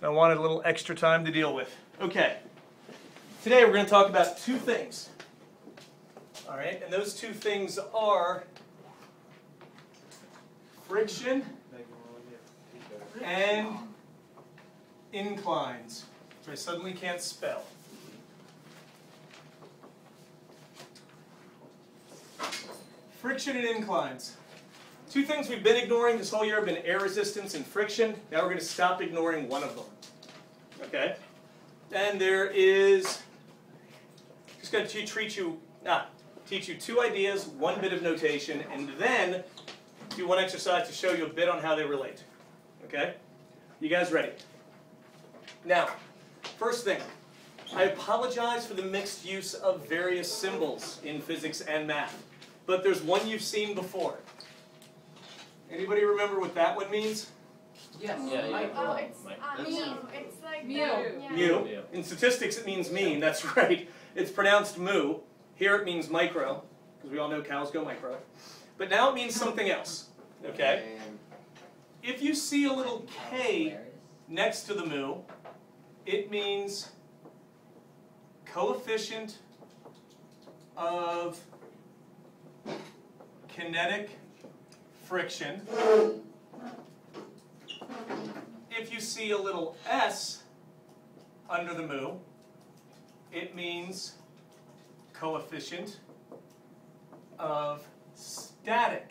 and I wanted a little extra time to deal with. Okay, today we're going to talk about two things. All right, and those two things are friction and inclines, which I suddenly can't spell. Friction and inclines. Two things we've been ignoring this whole year have been air resistance and friction. Now we're going to stop ignoring one of them. Okay? And there is, just going to teach you two ideas, one bit of notation, and then do one exercise to show you a bit on how they relate. Okay? You guys ready? Now, first thing, I apologize for the mixed use of various symbols in physics and math, but there's one you've seen before. Anybody remember what that one means? Yes. Oh, it's mean. It's like mu. Yeah. Mu. In statistics it means mean, that's right. It's pronounced mu. Here it means micro, because we all know cows go micro. But now it means something else. Okay? If you see a little k next to the mu, it means coefficient of kinetic friction. If you see a little s under the mu, it means coefficient of static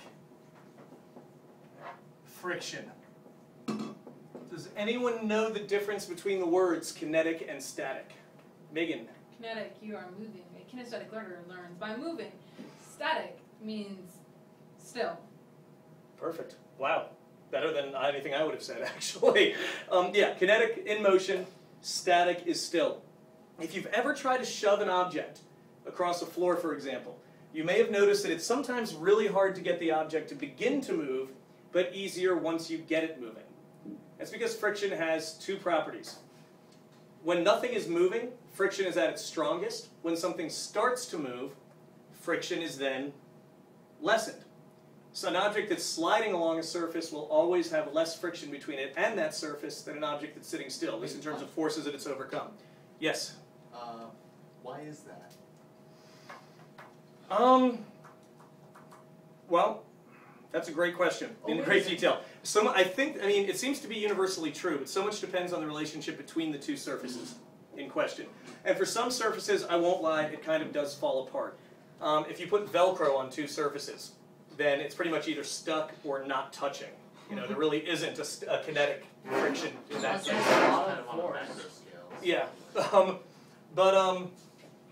friction. Does anyone know the difference between the words kinetic and static? Megan? Kinetic, you are moving. A kinesthetic learner learns by moving. Static means still. Perfect. Wow. Better than anything I would have said, actually. Yeah, kinetic in motion, static is still. If you've ever tried to shove an object across a floor, for example, you may have noticed that it's sometimes really hard to get the object to begin to move, but easier once you get it moving. That's because friction has two properties. When nothing is moving, friction is at its strongest. When something starts to move, friction is then lessened. So an object that's sliding along a surface will always have less friction between it and that surface than an object that's sitting still, at least in terms of forces that it's overcome. Yes? Why is that? Well, that's a great question in great detail. It seems to be universally true, but so much depends on the relationship between the two surfaces in question. And for some surfaces, I won't lie, it kind of does fall apart. If you put Velcro on two surfaces, then it's pretty much either stuck or not touching. You know, there really isn't a kinetic friction in that sense. Yeah,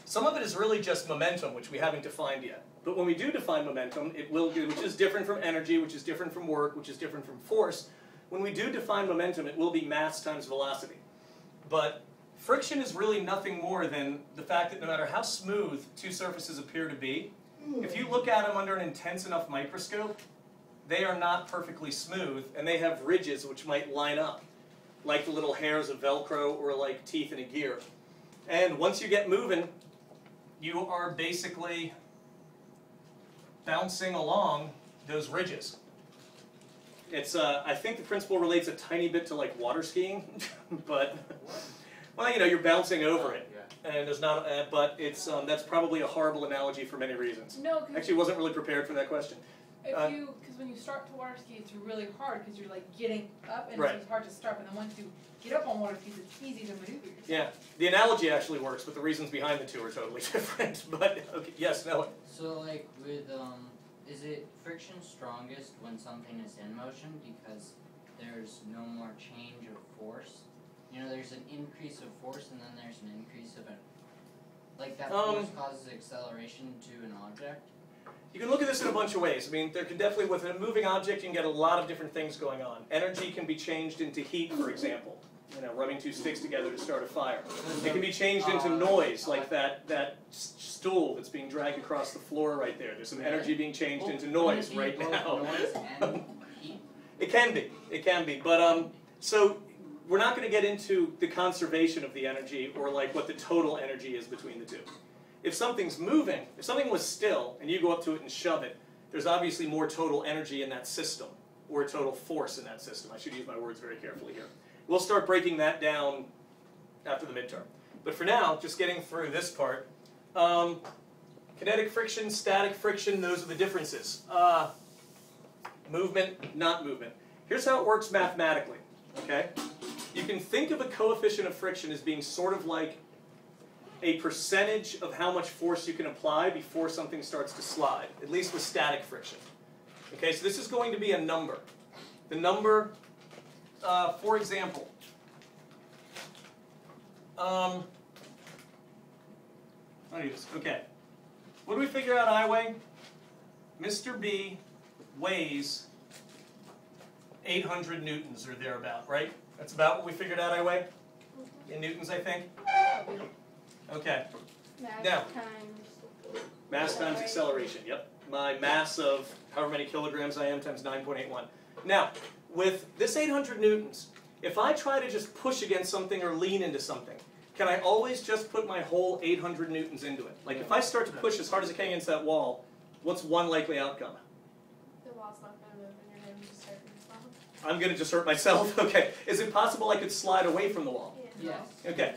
some of it is really just momentum, which we haven't defined yet. But when we do define momentum, which is different from energy, which is different from work, which is different from force. When we do define momentum, it will be mass times velocity. But friction is really nothing more than the fact that no matter how smooth two surfaces appear to be, if you look at them under an intense enough microscope, they are not perfectly smooth, and they have ridges which might line up, like the little hairs of Velcro or like teeth in a gear. And once you get moving, you are basically bouncing along those ridges. It's, I think the principle relates a tiny bit to like water skiing, but, well, you know, you're bouncing over it. And there's not, but it's that's probably a horrible analogy for many reasons. No, actually, wasn't really prepared for that question. Because when you start to water ski, it's really hard because you're like getting up, and right. It's hard to start. But then once you get up on water skis, it's easy to maneuver yourself. Yeah, the analogy actually works, but the reasons behind the two are totally different. But okay, yes, no. So like with is it friction strongest when something is in motion because there's no more change of force? You know, there's an increase of force and then there's an increase of like that force causes acceleration to an object? You can look at this in a bunch of ways. I mean, there can definitely, with a moving object, you can get a lot of different things going on. Energy can be changed into heat, for example. You know, rubbing two sticks together to start a fire. It can be changed into noise, like that stool that's being dragged across the floor right there. There's some energy being changed into noise right now. Noise and heat? It can be. But, so, we're not going to get into the conservation of the energy or like what the total energy is between the two. If something's moving, if something was still and you go up to it and shove it, there's obviously more total energy in that system or total force in that system. I should use my words very carefully here. We'll start breaking that down after the midterm. But for now, just getting through this part, kinetic friction, static friction, those are the differences. Movement, not movement. Here's how it works mathematically, okay? You can think of a coefficient of friction as being sort of like a percentage of how much force you can apply before something starts to slide, at least with static friction. Okay, so this is going to be a number. The number, for example, okay. What do we figure out I weigh? Mr. B weighs 800 newtons or thereabout, right? That's about what we figured out I weigh? In newtons, I think? Okay. Mass times acceleration, yep. My mass of however many kilograms I am times 9.81. Now, with this 800 newtons, if I try to just push against something or lean into something, can I always just put my whole 800 newtons into it? Like if I start to push as hard as I can against that wall, what's one likely outcome? The wall's not going to move and you're going to just hurt yourself. I'm going to just hurt myself? Okay. Is it possible I could slide away from the wall? Yeah. Yes. Okay.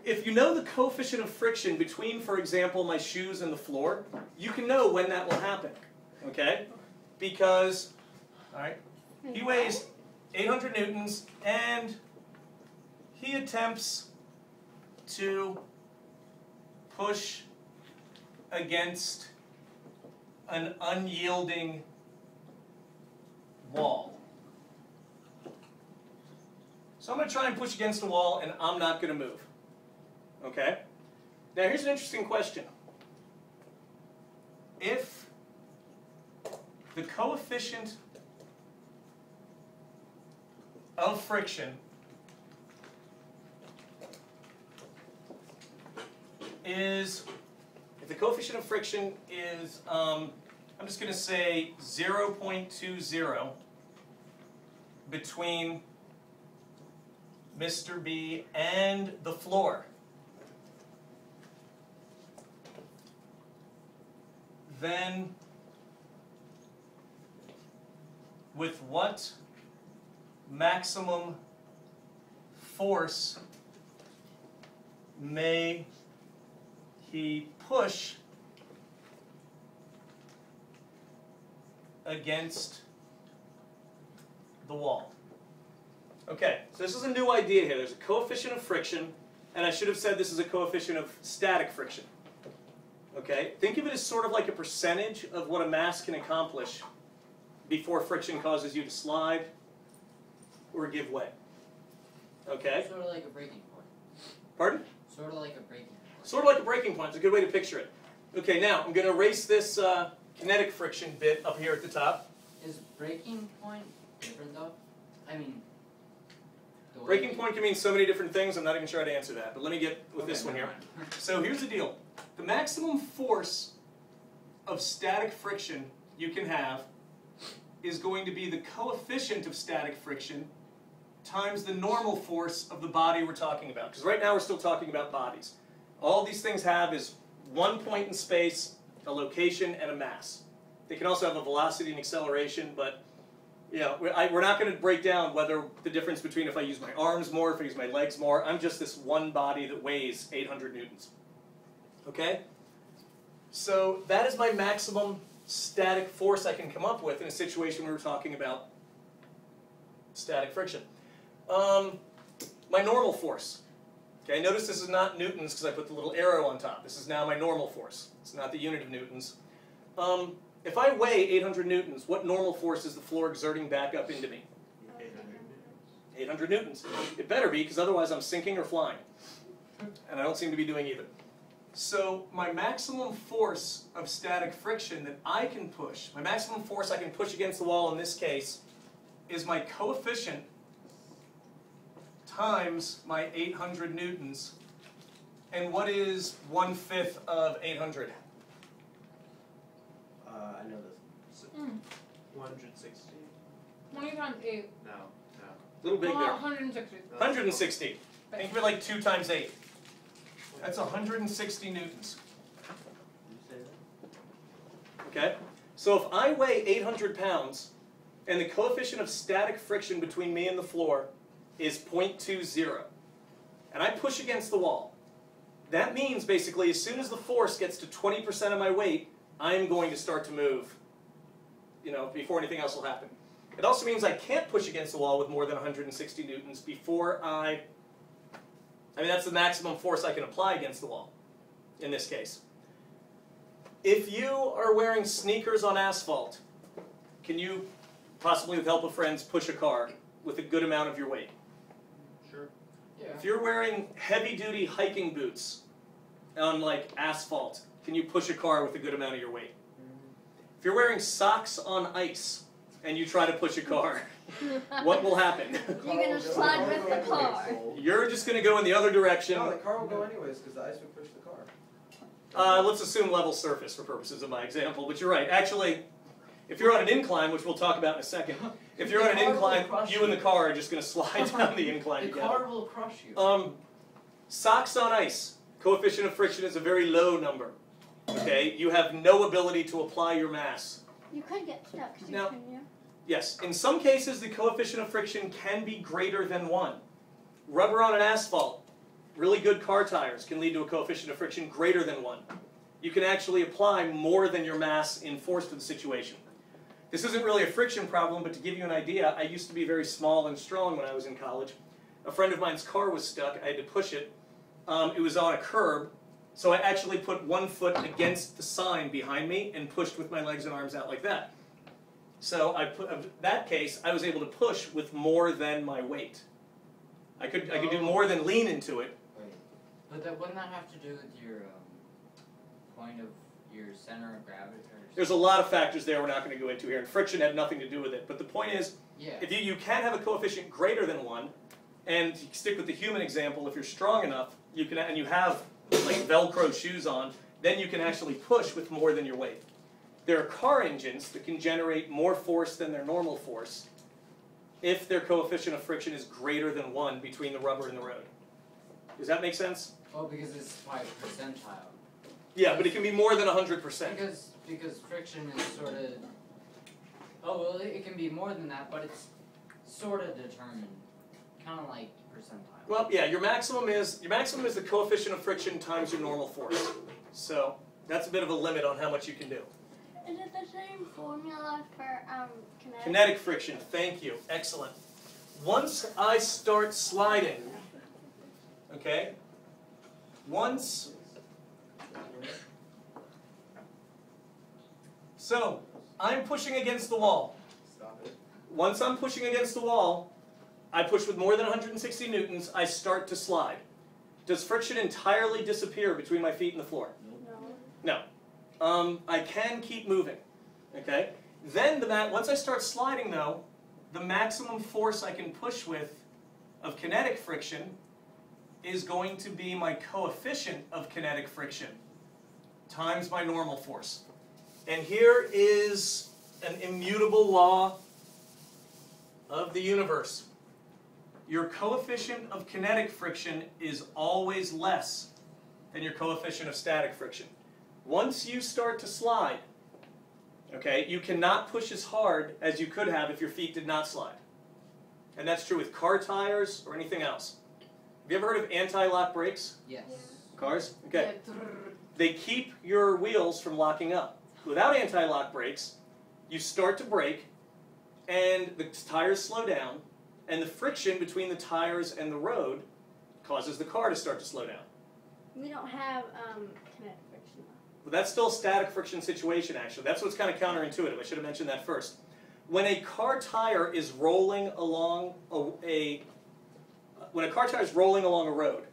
If you know the coefficient of friction between, for example, my shoes and the floor, you can know when that will happen. Okay? Because, all right, he weighs 800 newtons and he attempts to push against an unyielding wall. So I'm going to try and push against the wall and I'm not going to move. Okay? Now here's an interesting question. If the coefficient of friction is, I'm just going to say 0.20 between Mr. B and the floor, then with what maximum force may he push against the wall? Okay, so this is a new idea here. There's a coefficient of friction, and I should have said this is a coefficient of static friction. Okay, think of it as sort of like a percentage of what a mass can accomplish before friction causes you to slide or give way. Okay? Sort of like a breaking point. Pardon? Sort of like a breaking point. Sort of like a breaking point. It's a good way to picture it. Okay, now I'm going to erase this kinetic friction bit up here at the top. Is breaking point different though? I mean, Breaking point can mean so many different things, I'm not even sure how to answer that. But let me get with this one here. So here's the deal. The maximum force of static friction you can have is going to be the coefficient of static friction times the normal force of the body we're talking about. Because right now we're still talking about bodies. All these things have is one point in space, a location, and a mass. They can also have a velocity and acceleration, but we're not going to break down whether the difference between if I use my arms more, if I use my legs more. I'm just this one body that weighs 800 newtons. Okay? So that is my maximum static force I can come up with in a situation where we're talking about static friction. My normal force. Okay, notice this is not newtons because I put the little arrow on top. This is now my normal force. It's not the unit of newtons. If I weigh 800 newtons, what normal force is the floor exerting back up into me? 800 newtons. It better be, because otherwise I'm sinking or flying. And I don't seem to be doing either. So my maximum force of static friction that I can push, my maximum force I can push against the wall in this case, is my coefficient times my 800 newtons. And what is 1/5 of 800? I know this. 160? 20 times 8. No. A little big there. 160. 160. Think of it like 2 times 8. That's 160 newtons. Did you say that? Okay? So if I weigh 800 pounds, and the coefficient of static friction between me and the floor is 0.20, and I push against the wall, that means basically as soon as the force gets to 20% of my weight, I'm going to start to move, before anything else will happen. It also means I can't push against the wall with more than 160 newtons before that's the maximum force I can apply against the wall, in this case. If you are wearing sneakers on asphalt, can you, possibly with help of friends, push a car with a good amount of your weight? Sure. Yeah. If you're wearing heavy-duty hiking boots on, asphalt, can you push a car with a good amount of your weight? If you're wearing socks on ice and you try to push a car, what will happen? You're going to slide with the car. You're just going to go in the other direction. No, the car will go anyways because the ice would push the car. Let's assume level surface for purposes of my example, but you're right. Actually, if you're on an incline, which we'll talk about in a second, if you're on an incline, you and the car are just going to slide down the incline The together. car will crush you. Socks on ice, coefficient of friction is a very low number. Okay, you have no ability to apply your mass. You could get stuck, Now- couldn't you? Yes, in some cases the coefficient of friction can be greater than 1. Rubber on an asphalt, really good car tires can lead to a coefficient of friction greater than 1. You can actually apply more than your mass in force to the situation. This isn't really a friction problem, but to give you an idea, I used to be very small and strong when I was in college. A friend of mine's car was stuck, I had to push it. It was on a curb, so I actually put one foot against the sign behind me and pushed with my legs and arms out like that. So in that case, I was able to push with more than my weight. I could do more than lean into it. Wait, but wouldn't that have to do with your point of your center of gravity? There's a lot of factors there we're not going to go into here, and friction had nothing to do with it. But the point is, Yeah. if you can have a coefficient greater than 1, and you stick with the human example, if you're strong enough, you can, and you have Velcro shoes on, then you can actually push with more than your weight. There are car engines that can generate more force than their normal force if their coefficient of friction is greater than 1 between the rubber and the road. Does that make sense? Well, because it's by percentile. Yeah, but it can be more than 100%. Because friction is sort of. Oh well, it can be more than that, but it's sort of determined, kind of like percentile. Well, yeah, your maximum is the coefficient of friction times your normal force. So that's a bit of a limit on how much you can do. Is it the same formula for kinetic? Kinetic friction, thank you, excellent. Once I start sliding, okay, so I'm pushing against the wall. Stop it. Once I'm pushing against the wall, I push with more than 160 newtons, I start to slide. Does friction entirely disappear between my feet and the floor? No. No. I can keep moving, okay? Then once I start sliding though, the maximum force I can push with of kinetic friction is going to be my coefficient of kinetic friction times my normal force. And here is an immutable law of the universe. Your coefficient of kinetic friction is always less than your coefficient of static friction. Once you start to slide, okay, you cannot push as hard as you could have if your feet did not slide. And that's true with car tires or anything else. Have you ever heard of anti-lock brakes? Yes. Cars? Okay. Yeah, They keep your wheels from locking up. Without anti-lock brakes, you start to brake, and the tires slow down, and the friction between the tires and the road causes the car to start to slow down. We don't have kinetic friction. But that's still a static friction situation, actually. That's what's kind of counterintuitive. I should have mentioned that first. When a car tire is rolling along when a car tire is rolling along a road,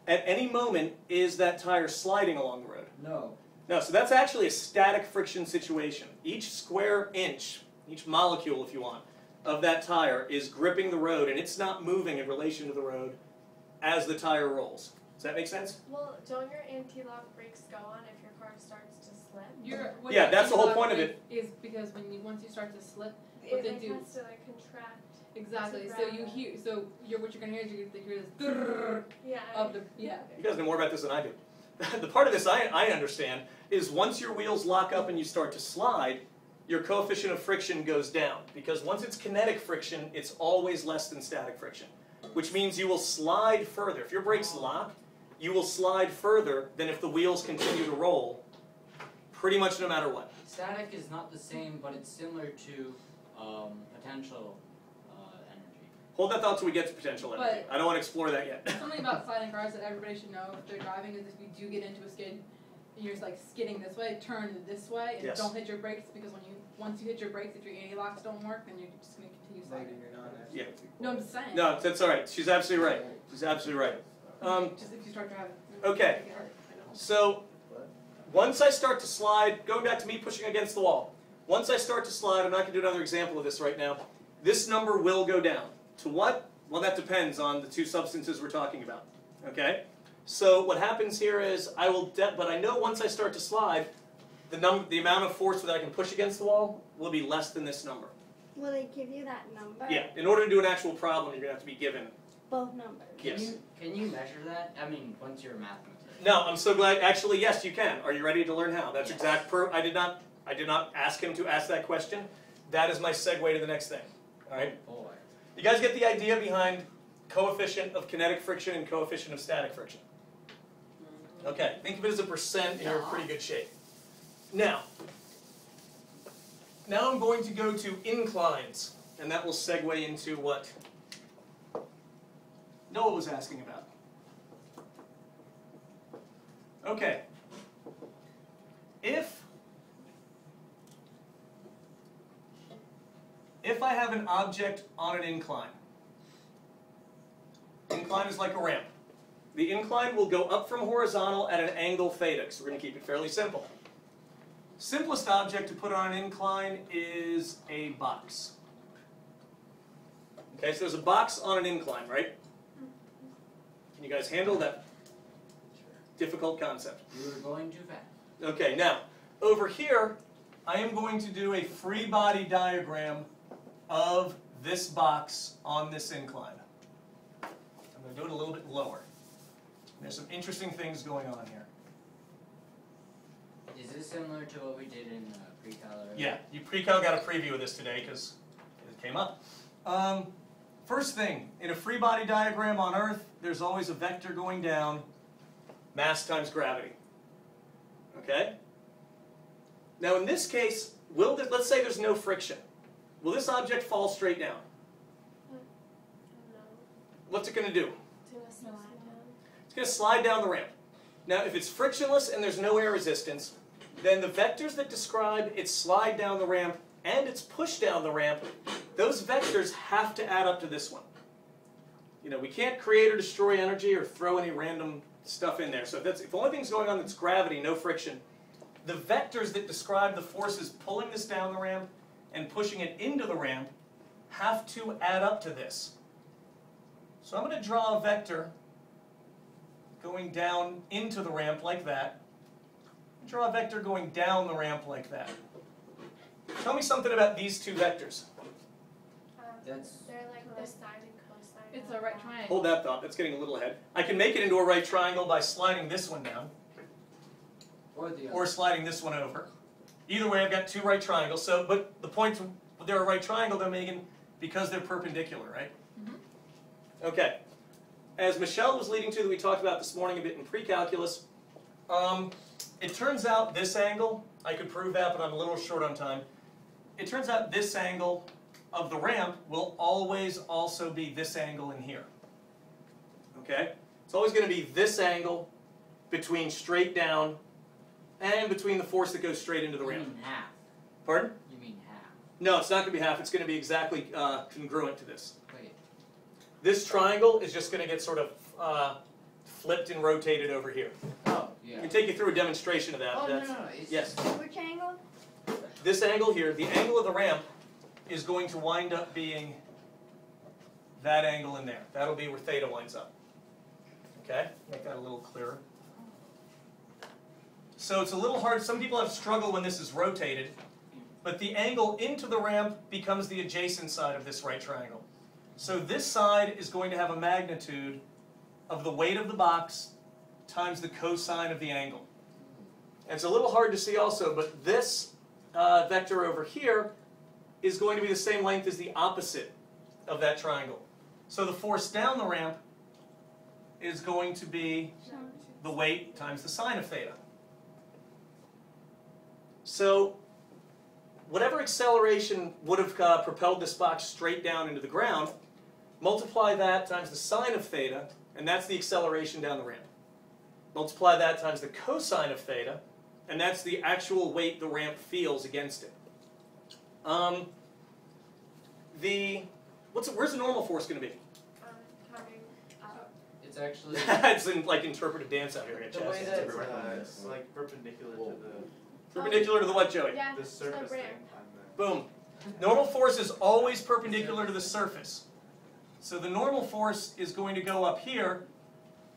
at any moment is that tire sliding along the road? No. No, so that's actually a static friction situation. Each square inch, each molecule, if you want, of that tire is gripping the road, and it's not moving in relation to the road as the tire rolls. Does that make sense? Well, don't your anti-lock brakes go on if your car starts to slip? Yeah, that's the whole point of it. Is because once you start to slip, It what they like, do has to like contract. exactly. to So you grab hear what you're gonna hear is you're gonna hear this drrrr Yeah. of the yeah. You guys know more about this than I do. The part of this I understand is once your wheels lock up and you start to slide, your coefficient of friction goes down. Because once it's kinetic friction, it's always less than static friction. which means you will slide further. If your brakes lock, you will slide further than if the wheels continue to roll, pretty much no matter what. Static is not the same, but it's similar to potential energy. Hold that thought till we get to potential energy. But- I don't want to explore that yet. Something about sliding cars that everybody should know if they're driving is if you do get into a skid and you're just like skidding this way, turn this way and Yes. don't hit your brakes, because once you hit your brakes, if your anti-locks don't work, then you're just going to continue sliding. Negative, you're not actually. Yeah. No, I'm just saying. No, that's all right. She's absolutely right. She's absolutely right. Just if you start driving. Okay. It hurt. So once I start to slide, going back to me pushing against the wall, once I start to slide, I'm not going to do another example of this right now, this number will go down. To what? Well, that depends on the two substances we're talking about. Okay? So what happens here is but I know once I start to slide, the amount of force that I can push against the wall will be less than this number. Will they give you that number? Yeah. In order to do an actual problem, you're going to have to be given. Both numbers. Yes. Can you measure that? I mean, once you're a mathematician. No, I'm so glad. Actually, yes, you can. Are you ready to learn how? That's Yes. exact. I did not ask him to ask that question. That is my segue to the next thing. All right. Boy. You guys get the idea behind coefficient of kinetic friction and coefficient of static friction? Okay. Think of it as a percent, and you're in pretty good shape. Now I'm going to go to inclines, and that will segue into what Noah was asking about. Okay. If I have an object on an incline, incline is like a ramp. The incline will go up from horizontal at an angle theta, so we're going to keep it fairly simple. Simplest object to put on an incline is a box. Okay, so there's a box on an incline, right? Can you guys handle that difficult concept? You were going too fast. Okay, now, over here, I am going to do a free body diagram of this box on this incline. I'm going to do it a little bit lower. There's some interesting things going on here. Is this similar to what we did in pre-cal? Yeah, you pre-cal got a preview of this today because it came up. First thing, in a free body diagram on Earth, there's always a vector going down, mass times gravity. Okay? Now in this case, let's say there's no friction. Will this object fall straight down? No. What's it going to do? It's gonna slide down. It's going to slide down the ramp. Now if it's frictionless and there's no air resistance, then the vectors that describe its slide down the ramp and its push down the ramp, those vectors have to add up to this one. You know, we can't create or destroy energy or throw any random stuff in there. So if the only thing's going on that's gravity, no friction, the vectors that describe the forces pulling this down the ramp and pushing it into the ramp have to add up to this. So I'm going to draw a vector going down into the ramp like that. Draw a vector going down the ramp like that. Tell me something about these two vectors. They're like the sine and cosine. It's of a right that. triangle. Hold that thought, that's getting a little ahead. I can make it into a right triangle by sliding this one down, Or the other. or sliding this one over. Either way, I've got two right triangles, but the point, they're a right triangle though, Megan, because they're perpendicular, right? Mm-hmm. Okay. As Michelle was leading to, that we talked about this morning a bit in pre-calculus, it turns out this angle, I could prove that, but I'm a little short on time. It turns out this angle of the ramp will always also be this angle in here. Okay? It's always going to be this angle between straight down and between the force that goes straight into the You ramp. mean half. Pardon? You mean half. No, it's not going to be half. It's going to be exactly congruent to this. Wait. This triangle is just going to get sort of flipped and rotated over here. Oh, I yeah. can take you through a demonstration of that. Oh, no, That's- no, no. It's Yes. Which angle? This angle here, the angle of the ramp, is going to wind up being that angle in there. That'll be where theta winds up. Okay? Make that a little clearer. So it's a little hard. Some people have struggled when this is rotated, but the angle into the ramp becomes the adjacent side of this right triangle. So this side is going to have a magnitude of the weight of the box times the cosine of the angle. And it's a little hard to see also, but this vector over here is going to be the same length as the opposite of that triangle. So the force down the ramp is going to be the weight times the sine of theta. So whatever acceleration would have propelled this box straight down into the ground, multiply that times the sine of theta, and that's the acceleration down the ramp. Multiply that times the cosine of theta, and that's the actual weight the ramp feels against it. Where's the normal force going to be? Coming up. It's actually It's in like interpretive dance out here at The Chess. way It's that everywhere. it's like perpendicular to Perpendicular to the what, Joey? Yeah, the the surface ramp. thing. Boom. Normal force is always perpendicular to the surface. So the normal force is going to go up here,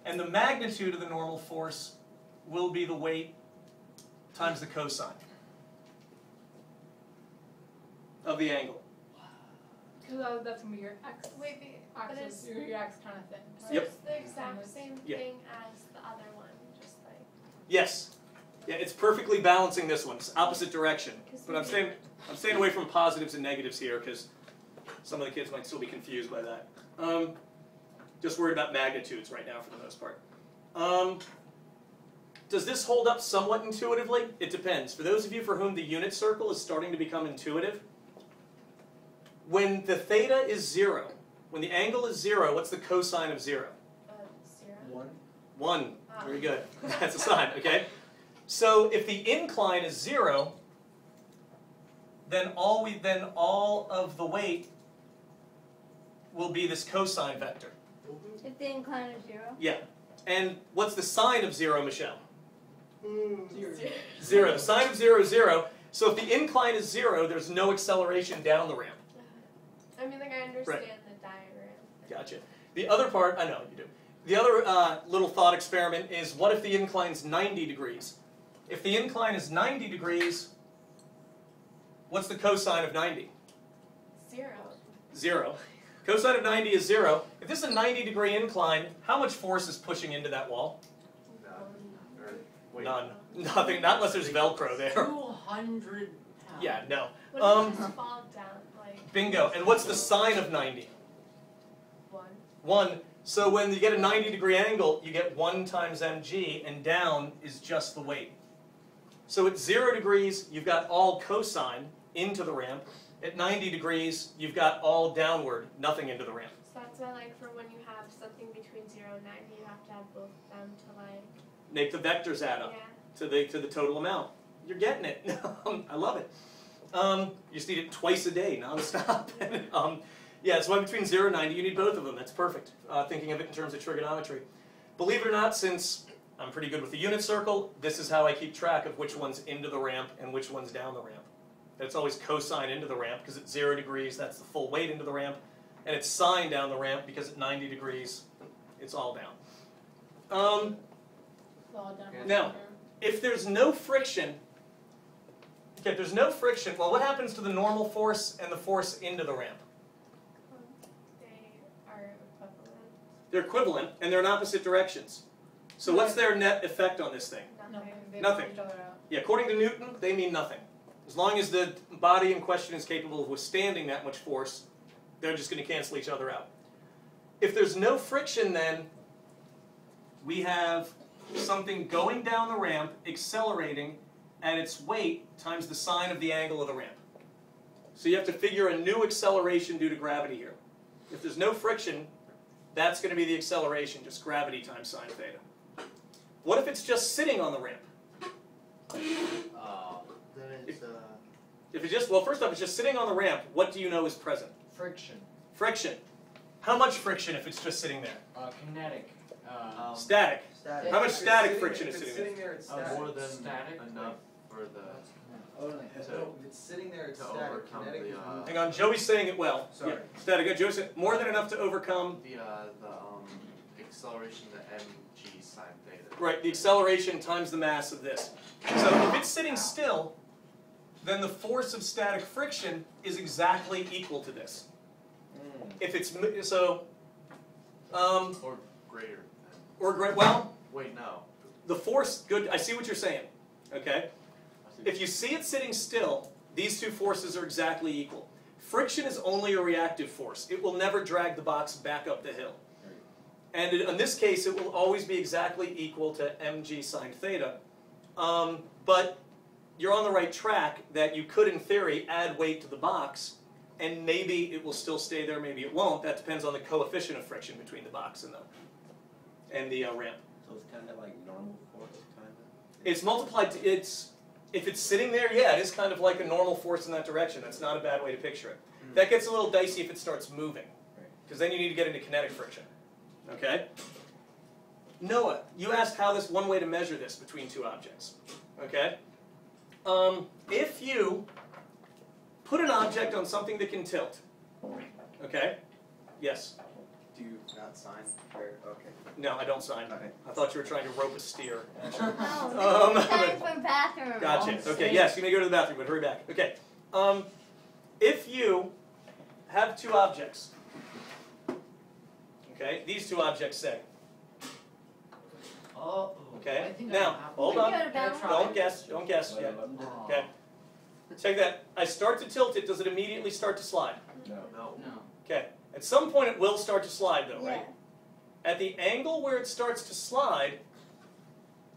and the magnitude of the normal force will be the weight times the cosine of the angle. Because that's going to be your x Wait, but axis, it's, your x kind of thing. so Yep. it's the exact same Yeah. thing as the other one, just like. Yes. Yeah, it's perfectly balancing this one. It's opposite direction. But I'm staying away from positives and negatives here because some of the kids might still be confused by that. Just worried about magnitudes right now for the most part. Does this hold up somewhat intuitively? It depends. For those of you for whom the unit circle is starting to become intuitive, when the theta is 0, when the angle is 0, what's the cosine of 0? 0. 1. Ah. Very good. That's a sign, okay? So if the incline is 0, then all of the weight will be this cosine vector. If the incline is 0. Yeah. And what's the sine of 0, Michelle? 0. 0. The sine of 0 is 0. So if the incline is 0, there's no acceleration down the ramp. I mean, like, I understand the diagram. Gotcha. The other part, I know you do. The other little thought experiment is, what if the incline's 90 degrees? If the incline is 90 degrees, what's the cosine of 90? 0. 0. Cosine of 90 is 0. If this is a 90-degree incline, how much force is pushing into that wall? None. Nothing. Not unless there's Velcro there. 200 pounds. Yeah, no. What if you just fall down, like, Bingo. And what's the sine of 90? 1? 1. So when you get a 90-degree angle, you get 1 times mg, and down is just the weight. So at 0 degrees, you've got all cosine into the ramp. At 90 degrees, you've got all downward, nothing into the ramp. So that's why, like, for when you have something between 0 and 90, you have to have both of them to, like, Make the vectors add up yeah. to the total amount. You're getting it. I love it. You just need it twice a day, nonstop. Yeah, so between 0 and 90, you need both of them. That's perfect. Thinking of it in terms of trigonometry. Believe it or not, since I'm pretty good with the unit circle, this is how I keep track of which one's into the ramp and which one's down the ramp. And it's always cosine into the ramp, because at 0 degrees, that's the full weight into the ramp. And it's sine down the ramp, because at 90 degrees, it's all down. Now, if there's no friction, okay, if there's no friction, well, what happens to the normal force and the force into the ramp? They are equivalent. They're equivalent, and they're in opposite directions. So what's their net effect on this thing? Nothing. They Nothing. push each other out. Yeah, according to Newton, they mean nothing. As long as the body in question is capable of withstanding that much force, they're just going to cancel each other out. If there's no friction, then we have something going down the ramp, accelerating at its weight times the sine of the angle of the ramp. So you have to figure a new acceleration due to gravity here. If there's no friction, that's going to be the acceleration, just gravity times sine theta. What if it's just sitting on the ramp? Then it's If it's just, well, first off, it's just sitting on the ramp, what do you know is present? Friction. Friction. How much friction if it's just sitting there? Kinetic. Static. Static. How much If it's static sitting- friction if is it's sitting sitting there? It's Oh, static. more than Static, enough for the. Oh, no, if it's sitting there, it's To static. overcome Kinetic the, is moving. Hang on, Joey's saying it well. Sorry. Yeah, static. Joey's saying more than enough to overcome. The acceleration, the mg sine theta. Right, the acceleration times the mass of this. So if it's sitting still, then the force of static friction is exactly equal to this. If it's so, Or greater than. well, Wait, no. the force. Good. I see what you're saying. Okay. I see. If you see it sitting still, these two forces are exactly equal. Friction is only a reactive force. It will never drag the box back up the hill. And in this case, it will always be exactly equal to mg sine theta. But you're on the right track that you could, in theory, add weight to the box, and maybe it will still stay there, maybe it won't. That depends on the coefficient of friction between the box and the ramp. So it's kind of like normal force, kind of? It's multiplied to, if it's sitting there, yeah, it is kind of like a normal force in that direction. That's not a bad way to picture it. That gets a little dicey if it starts moving, because then you need to get into kinetic friction. Okay? Noah, you asked how this one way to measure this between two objects. Okay? If you put an object on something that can tilt, okay? Yes? Do you not sign? Or, okay. No, I don't sign. Okay. I thought you were trying to rope a steer. No, time for bathroom. Gotcha. Okay, yes, you may go to the bathroom, but hurry back. Okay. If you have two objects, okay, these two objects say, Oh. okay, I think now, hold on, Go to bathroom. don't guess yet. Okay. Check that. I start to tilt it, does it immediately start to slide? No. No. No. Okay. At some point it will start to slide though, Yeah. right? At the angle where it starts to slide,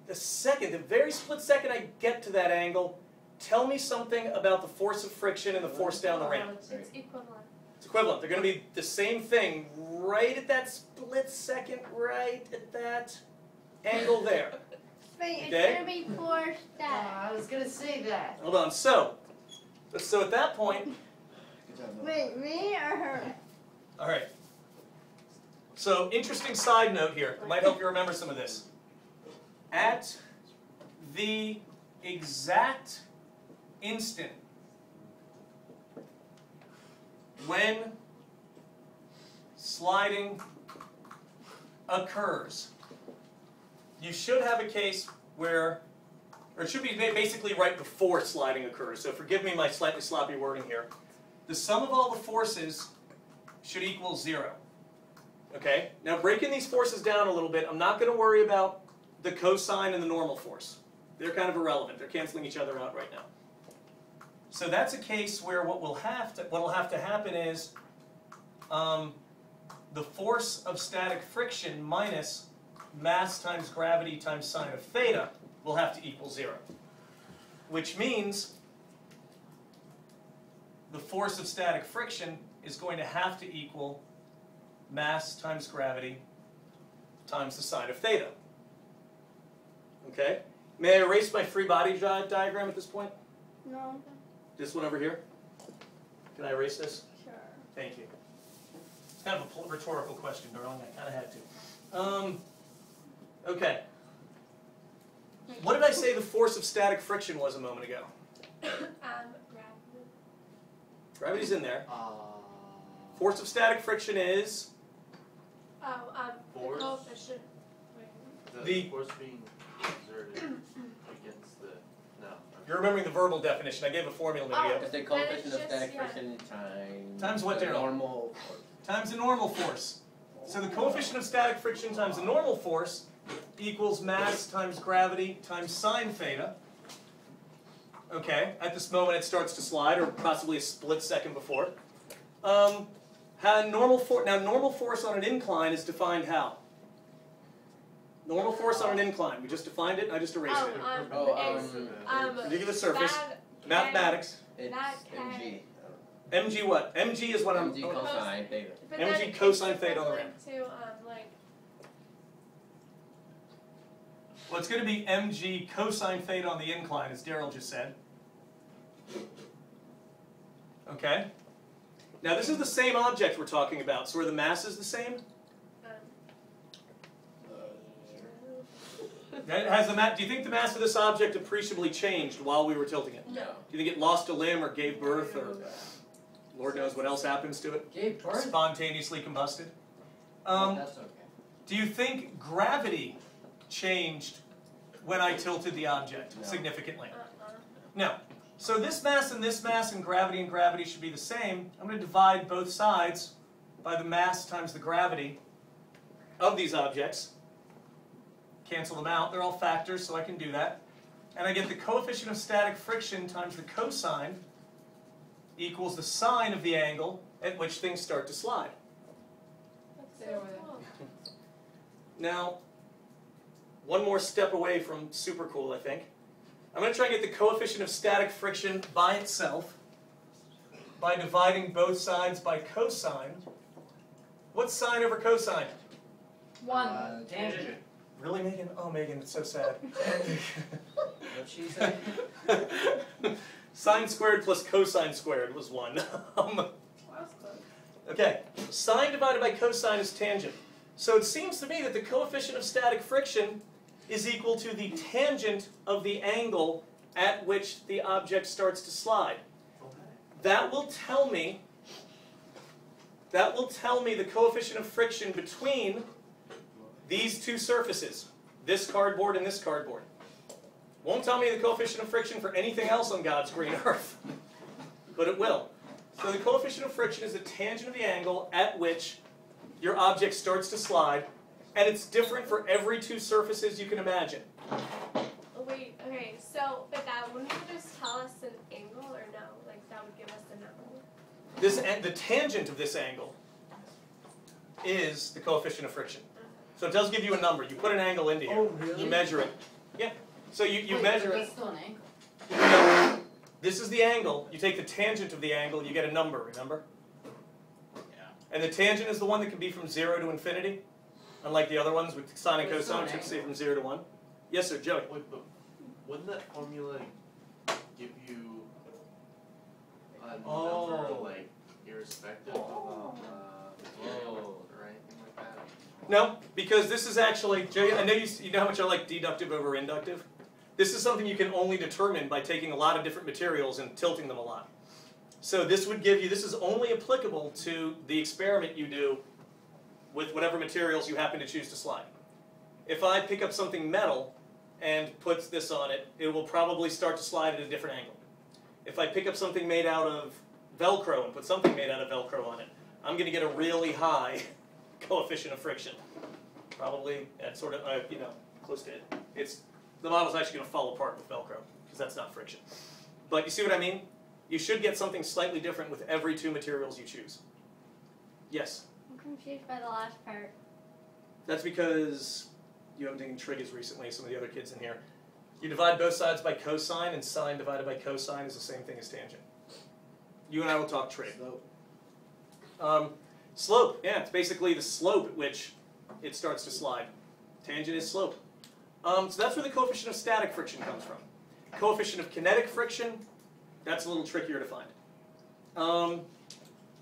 the very split second I get to that angle, tell me something about the force of friction and the force down the ramp. It's equivalent. It's equivalent. They're going to be the same thing right at that split second, right at that angle there. Wait, Okay. it's gonna be force that. I was gonna say that. Hold on. So at that point, Good job, Noah. Wait, me or her? all right. So interesting side note here. It might help you remember some of this. At the exact instant when sliding occurs, you should have a case where, or it should be basically right before sliding occurs. So forgive me my slightly sloppy wording here. The sum of all the forces should equal 0. Okay? Now breaking these forces down a little bit, I'm not going to worry about the cosine and the normal force. They're kind of irrelevant. They're canceling each other out right now. So that's a case where what will have to happen is the force of static friction minus mass times gravity times sine of theta will have to equal 0. Which means the force of static friction is going to have to equal mass times gravity times the sine of theta. Okay? May I erase my free body diagram at this point? No. This one over here? Can I erase this? Sure. Thank you. It's kind of a rhetorical question, darling. I kind of had to. Okay. What did I say the force of static friction was a moment ago? Gravity. Gravity's in there. Force of static friction is The Force. coefficient. The- The force being exerted against the. No. You're remembering the verbal definition. I gave a formula a minute ago. It's the Then coefficient it's of just- static yeah. friction times. Times what, the Daryl? normal force. Times the normal force. So the coefficient of static friction times the normal force equals mass times gravity times sine theta. Okay, at this moment it starts to slide, or possibly a split second before. Normal force on an incline is defined how? Normal force on an incline. We just defined it, and I just erased it. Particular surface. Mathematics. It's Not mg. Mg what? Mg is what I'm... mg cosine theta. But mg then cosine it's theta on the equivalent to like Well, it's going to be mg cosine theta on the incline, as Daryl just said. Okay? Now, this is the same object we're talking about, so are the masses the same? Do you think the mass of this object appreciably changed while we were tilting it? No. Do you think it lost a limb or gave birth or Lord knows what else happens to it? Gave birth? Spontaneously combusted? That's okay. Do you think gravity changed when I tilted the object significantly? No. So this mass and gravity should be the same. I'm going to divide both sides by the mass times the gravity of these objects. Cancel them out. They're all factors, so I can do that. And I get the coefficient of static friction times the cosine equals the sine of the angle at which things start to slide. That's Stay over so there. cool. Now, one more step away from super cool, I think. I'm going to try and get the coefficient of static friction by itself by dividing both sides by cosine. What's sine over cosine? 1. Tangent. Really, Megan? Oh, Megan, it's so sad. What'd she say? Sine squared plus cosine squared was 1. Okay, sine divided by cosine is tangent. So it seems to me that the coefficient of static friction is equal to the tangent of the angle at which the object starts to slide. That will tell me the coefficient of friction between these two surfaces, this cardboard and this cardboard. Won't tell me the coefficient of friction for anything else on God's green earth, but it will. So the coefficient of friction is the tangent of the angle at which your object starts to slide, and it's different for every two surfaces you can imagine. Oh, wait, okay, so, but that wouldn't it just tell us an angle or no? Like, that would give us a number? The tangent of this angle is the coefficient of friction. So it does give you a number. You put an angle into here. Oh, really? You measure it. Yeah. So you Wait, measure but it. that's still an angle. No, this is the angle. You take the tangent of the angle, you get a number, remember? Yeah. And the tangent is the one that can be from 0 to infinity, unlike the other ones with sine and But it's still cosine, an which can say angle. from 0 to 1. Yes, sir, Joey. Wait, but wouldn't that formula give you a number, Oh. like, irrespective of material or anything like that? No, because this is actually, Joey, I know you know how much I like deductive over inductive. This is something you can only determine by taking a lot of different materials and tilting them a lot. So this would give you, this is only applicable to the experiment you do with whatever materials you happen to choose to slide. If I pick up something metal and put this on it, it will probably start to slide at a different angle. If I pick up something made out of Velcro and put something made out of Velcro on it, I'm going to get a really high coefficient of friction. Probably at sort of, close to it. The model's actually going to fall apart with Velcro, because that's not friction. But you see what I mean? You should get something slightly different with every two materials you choose. Yes? I'm confused by the last part. That's because you haven't taken trig as recently as some of the other kids in here. You divide both sides by cosine, and sine divided by cosine is the same thing as tangent. You and I will talk trig. Slope, yeah, it's basically the slope at which it starts to slide. Tangent is slope. So that's where the coefficient of static friction comes from. Coefficient of kinetic friction, that's a little trickier to find.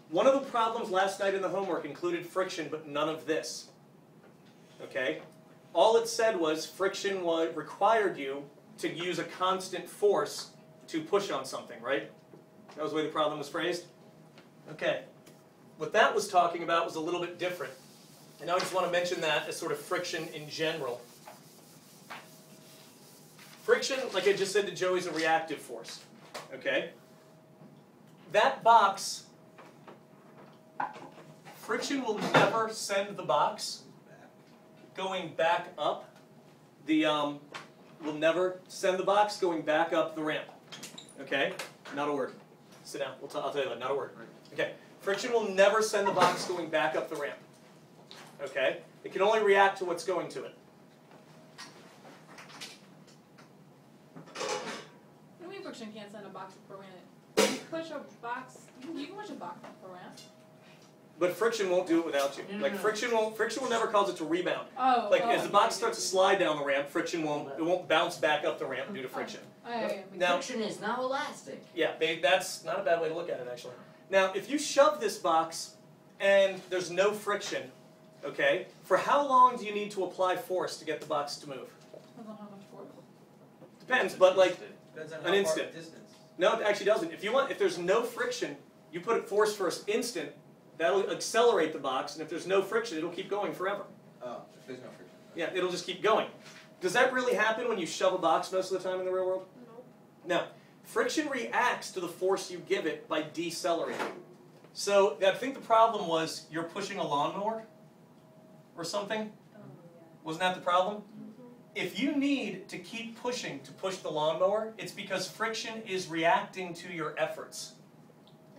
One of the problems last night in the homework included friction, but none of this. Okay? All it said was friction required you to use a constant force to push on something, right? That was the way the problem was phrased? Okay. What that was talking about was a little bit different. And now I just want to mention that as sort of friction in general. Friction, like I just said to Joey, is a reactive force. Okay? That box, friction will never send the box going back up. Will never send the box going back up the ramp. Okay? Not a word. Sit down. I'll tell you that. Not a word. Okay. Friction will never send the box going back up the ramp. Okay? It can only react to what's going to it. What do you mean friction can't send a box up a ramp? You push a box, you can push a box up a ramp. But friction won't do it without you. No, Like no. friction will never cause it to rebound. Oh. Like as the box starts to slide down the ramp, friction won't bounce back up the ramp due to friction. Yeah. Now, Friction is now elastic. yeah, that's not a bad way to look at it actually. Now, if you shove this box and there's no friction, okay, for how long do you need to apply force to get the box to move? Depends on how much force. Depends, but like Depends on An how far instant. the distance. no, it actually doesn't. If there's no friction, you put it force for an instant. That'll accelerate the box, and if there's no friction, it'll keep going forever. Oh, if there's no friction. Yeah, it'll just keep going. Does that really happen when you shove a box most of the time in the real world? Nope. No. Friction reacts to the force you give it by decelerating. So I think the problem was you're pushing a lawnmower or something. Wasn't that the problem? If you need to keep pushing to push the lawnmower, it's because friction is reacting to your efforts.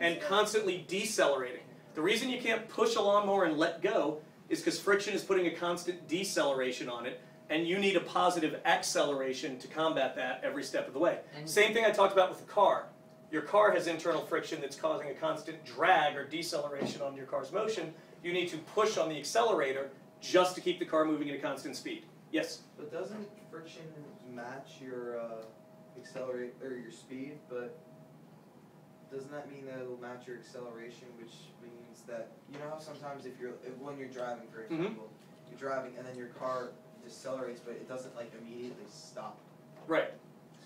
and constantly decelerating. The reason you can't push a lawnmower and let go is because friction is putting a constant deceleration on it, and you need a positive acceleration to combat that every step of the way. And Same thing I talked about with the car. Your car has internal friction that's causing a constant drag or deceleration on your car's motion. You need to push on the accelerator just to keep the car moving at a constant speed. Yes? But doesn't friction match your accelerate or your speed? But doesn't that mean that it'll match your acceleration, which means that you know how sometimes when you're driving, for example, you're driving and then your car decelerates, but it doesn't like immediately stop. Right.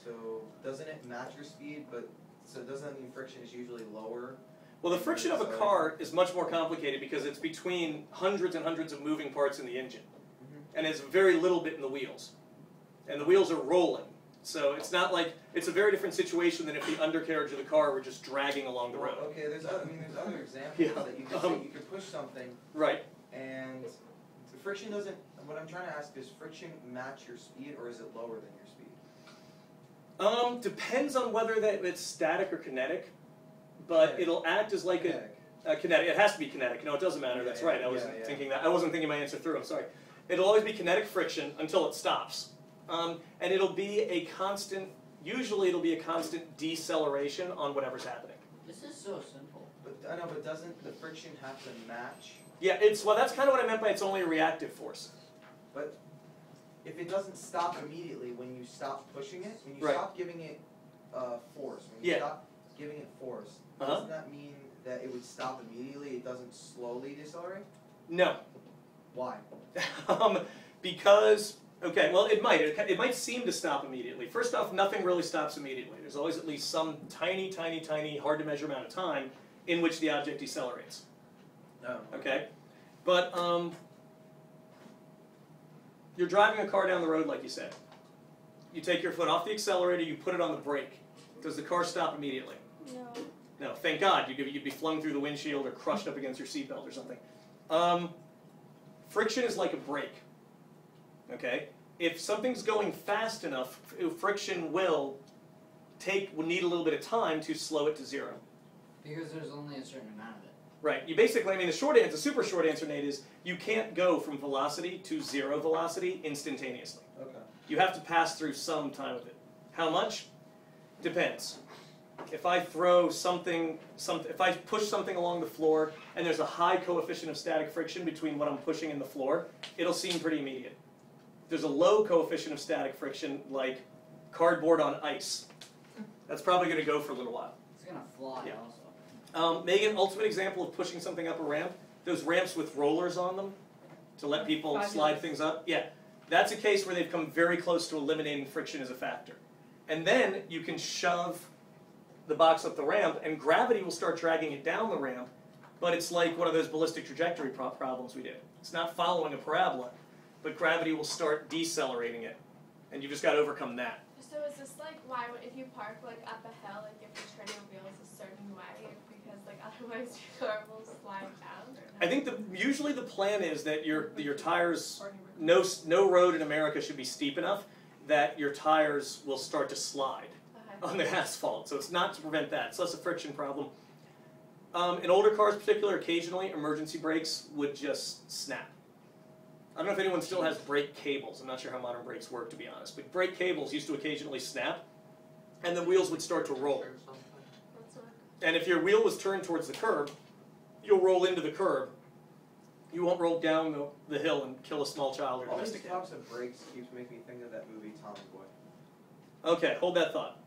So doesn't it match your speed? But so doesn't that mean friction is usually lower? Well, the friction of a car is much more complicated because it's between hundreds and hundreds of moving parts in the engine. And there's very little bit in the wheels. And the wheels are rolling. So it's not like, it's a very different situation than if the undercarriage of the car were just dragging along the road. Okay, there's other examples Yeah. that you can say you could push something Right. and the friction doesn't, what I'm trying to ask is friction match your speed or is it lower than your speed? Depends on whether it's static or kinetic, but Kinetic. it'll act as like Kinetic. a kinetic. It has to be kinetic. No, it doesn't matter. That's right. I wasn't thinking that. I wasn't thinking my answer through. I'm sorry. It'll always be kinetic friction until it stops. And it'll be a constant, usually it'll be a constant deceleration on whatever's happening. this is so simple. But I know, but doesn't the friction have to match? Yeah, well, that's kind of what I meant by it's only a reactive force. But if it doesn't stop immediately when you stop pushing it, when you Right. stop giving it force, when you Yeah. stop giving it force, Uh-huh. doesn't that mean that it would stop immediately? It doesn't slowly decelerate? No. Why? Because, okay, well, it might. It might seem to stop immediately. First off, nothing really stops immediately. There's always at least some tiny, tiny, tiny, hard to measure amount of time in which the object decelerates. No. Okay? But you're driving a car down the road, like you said. You take your foot off the accelerator, you put it on the brake. Does the car stop immediately? No. No, thank God. You'd be flung through the windshield or crushed up against your seatbelt or something. Friction is like a brake. Okay? If something's going fast enough, friction will need a little bit of time to slow it to zero. Because there's only a certain amount of it. Right. You basically, I mean, the short answer, super short answer, Nate, is you can't go from velocity to zero velocity instantaneously. Okay. You have to pass through some time of it. How much? Depends. If I throw if I push something along the floor and there's a high coefficient of static friction between what I'm pushing and the floor, it'll seem pretty immediate. If there's a low coefficient of static friction, like cardboard on ice, that's probably going to go for a little while. It's gonna fly Yeah. also. Megan, ultimate example of pushing something up a ramp, those ramps with rollers on them to let people slide things up. Yeah, that's a case where they've come very close to eliminating friction as a factor. And then you can shove the box up the ramp and gravity will start dragging it down the ramp, but it's like one of those ballistic trajectory problems we did. It's not following a parabola, but gravity will start decelerating it, and you've just got to overcome that. So is this like why if you park like up a hill, like if you're turning your wheels a certain way, because like otherwise your car will slide down? Or I think usually the plan is that your tires, no road in America should be steep enough that your tires will start to slide on the asphalt. So it's not to prevent that. It's less a friction problem. In older cars, particularly, occasionally emergency brakes would just snap. I don't know if anyone still has brake cables. I'm not sure how modern brakes work, to be honest. But brake cables used to occasionally snap, and the wheels would start to roll. And if your wheel was turned towards the curb, you'll roll into the curb. You won't roll down the hill and kill a small child or All these domestic animal. talks of brakes keeps making me think of that movie Tommy Boy. Okay, hold that thought.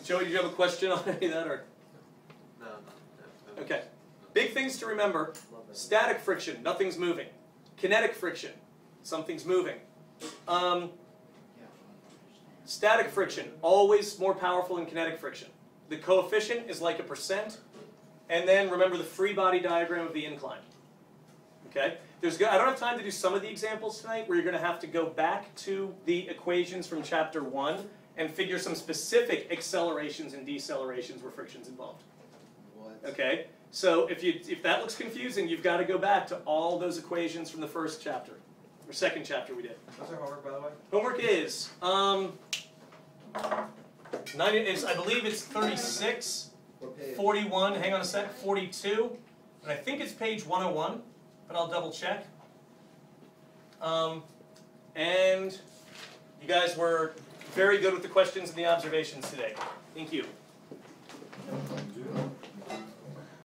Joey, did you have a question on any of that? Or? No. Okay. Big things to remember. Static friction, nothing's moving. Kinetic friction, something's moving. Static friction, always more powerful than kinetic friction. The coefficient is like a percent. And then remember the free body diagram of the incline. Okay? I don't have time to do some of the examples tonight where you're going to have to go back to the equations from chapter 1 and figure some specific accelerations and decelerations where friction's involved. What? Okay? So if that looks confusing, you've got to go back to all those equations from the first chapter, or second chapter we did. What's our homework, by the way? Homework is, I believe it's 36, What page? 41, hang on a sec, 42, and I think it's page 101, but I'll double check. And you guys were very good with the questions and the observations today. Thank you.